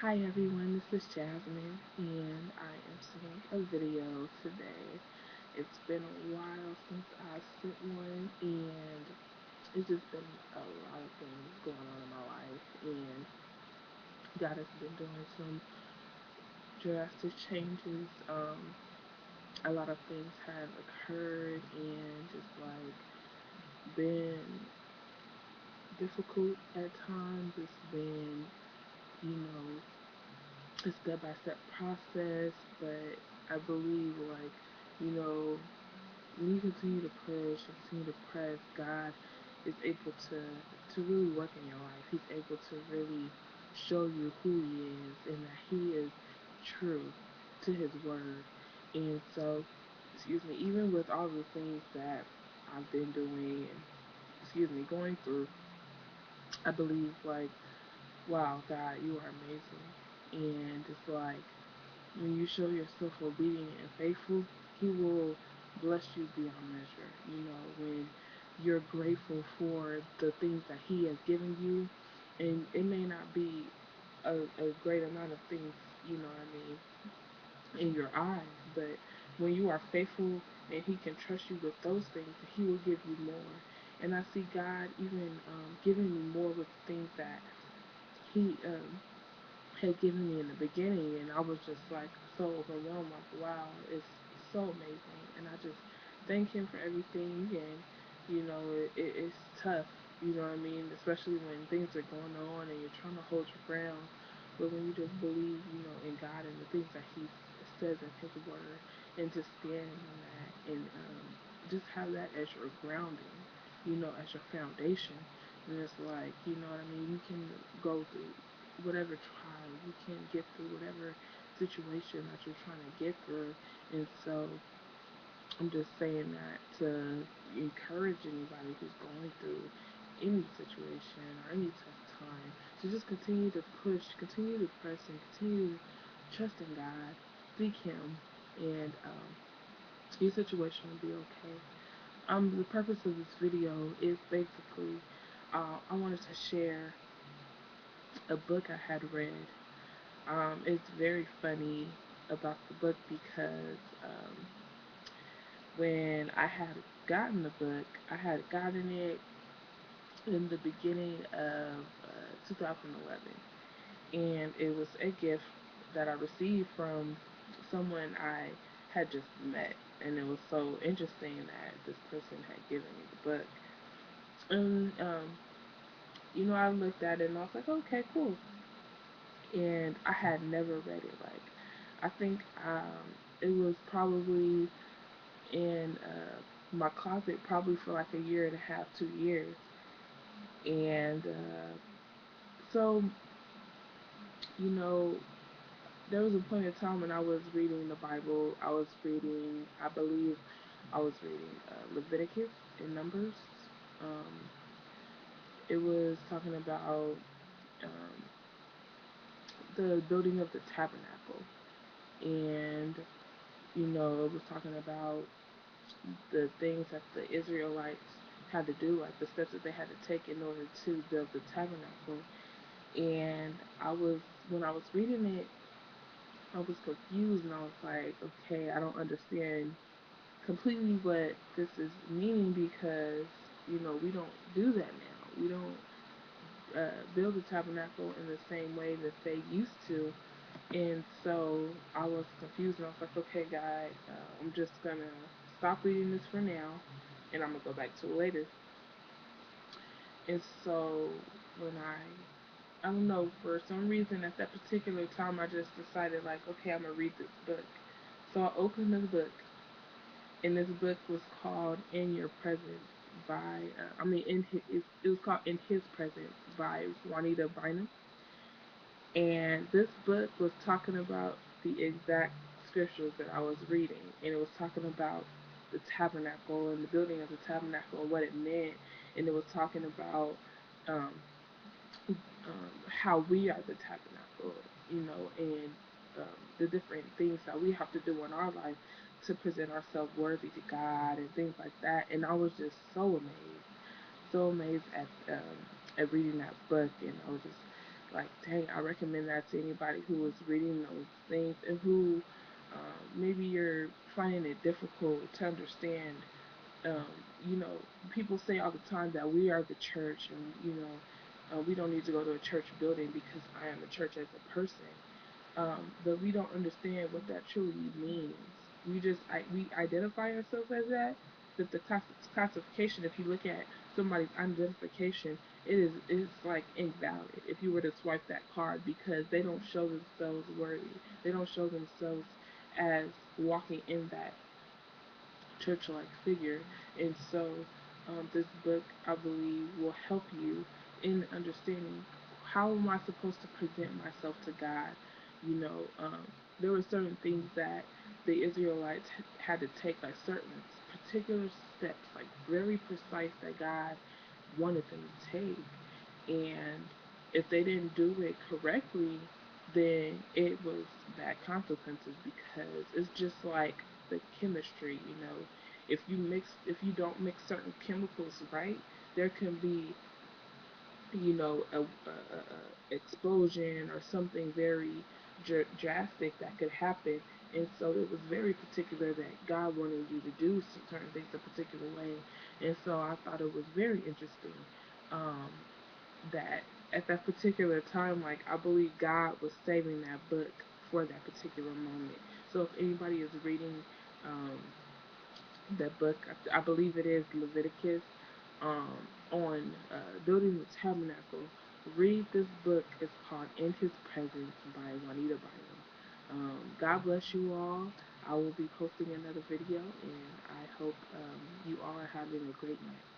Hi everyone, this is Jasmine, and I am sending a video today. It's been a while since I sent one, and it's just been a lot of things going on in my life, and God has been doing some drastic changes. A lot of things have occurred, and just like been difficult at times. It's been, you know, a step by step process, but I believe you know, when you continue to push and continue to press, God is able to really work in your life. He's able to really show you who He is and that He is true to His word. And so, excuse me, even with all the things that I've been doing and going through, I believe wow, God, you are amazing. And it's like when you show yourself obedient and faithful, He will bless you beyond measure. You know, when you're grateful for the things that He has given you, and it may not be a great amount of things, you know what I mean, in your eyes, but when you are faithful and He can trust you with those things, He will give you more. And I see God even giving me more with the things that He had given me in the beginning, and I was just like so overwhelmed, like wow, it's so amazing, and I just thank Him for everything. And it's tough, you know what I mean, especially when things are going on and you're trying to hold your ground, but when you just believe, in God and the things that He says in His Word, and just stand on that, and just have that as your grounding, as your foundation. And it's like, you know what I mean, you can go through whatever trial, you can get through whatever situation that you're trying to get through. And so I'm just saying that to encourage anybody who's going through any situation or any tough time to just continue to push, continue to press, and continue to trust in God, seek Him, and your situation will be okay. The purpose of this video is basically I wanted to share a book I had read. It's very funny about the book because when I had gotten the book, I had gotten it in the beginning of 2011, and it was a gift that I received from someone I had just met, and it was so interesting that this person had given me the book. And I looked at it and I was like, okay, cool. And I had never read it. Like, I think it was probably in my closet probably for like a year and a half, 2 years. And so, you know, there was a point in time when I was reading the Bible. I believe, I was reading Leviticus and Numbers. Um, it was talking about um, the building of the tabernacle. And, it was talking about the things that the Israelites had to do, like the steps that they had to take in order to build the tabernacle. And when I was reading it, I was confused and I was like, okay, I don't understand completely what this is meaning because, we don't do that now. We don't build the tabernacle in the same way that they used to. And so I was confused and I was like, okay, God, I'm just going to stop reading this for now and I'm going to go back to it later. And so when I don't know, for some reason at that particular time, I just decided, like, okay, I'm going to read this book. So I opened this book, and this book was called In Your Presence by, it was called In His Presence by Juanita Bynum. And this book was talking about the exact scriptures that I was reading. And it was talking about the tabernacle and the building of the tabernacle and what it meant. And it was talking about um, how we are the tabernacle, and the different things that we have to do in our life to present ourselves worthy to God and things like that. And I was just so amazed at reading that book, and I was just like, dang, I recommend that to anybody who is reading those things and who maybe you're finding it difficult to understand. um, you know, people say all the time that we are the church, and we don't need to go to a church building because I am the church as a person. But we don't understand what that truly means. We identify ourselves as that. That the classification, if you look at somebody's identification, it is like invalid if you were to swipe that card because they don't show themselves worthy. They don't show themselves as walking in that church-like figure. And so, this book, I believe, will help you in understanding how am I supposed to present myself to God. You know, there were certain things that the Israelites had to take, like certain particular steps, like very precise, that God wanted them to take. And if they didn't do it correctly, then it was bad consequences, because it's just like the chemistry. If you don't mix certain chemicals right, there can be, a explosion or something very drastic that could happen. And so it was very particular that God wanted you to do certain things a particular way. And so I thought it was very interesting, um, that at that particular time, like, I believe God was saving that book for that particular moment. So if anybody is reading um, that book, I believe it is Leviticus, on building the tabernacle, read this book. It's called In His Presence by Juanita Bynum. God bless you all. I will be posting another video, and I hope you all are having a great night.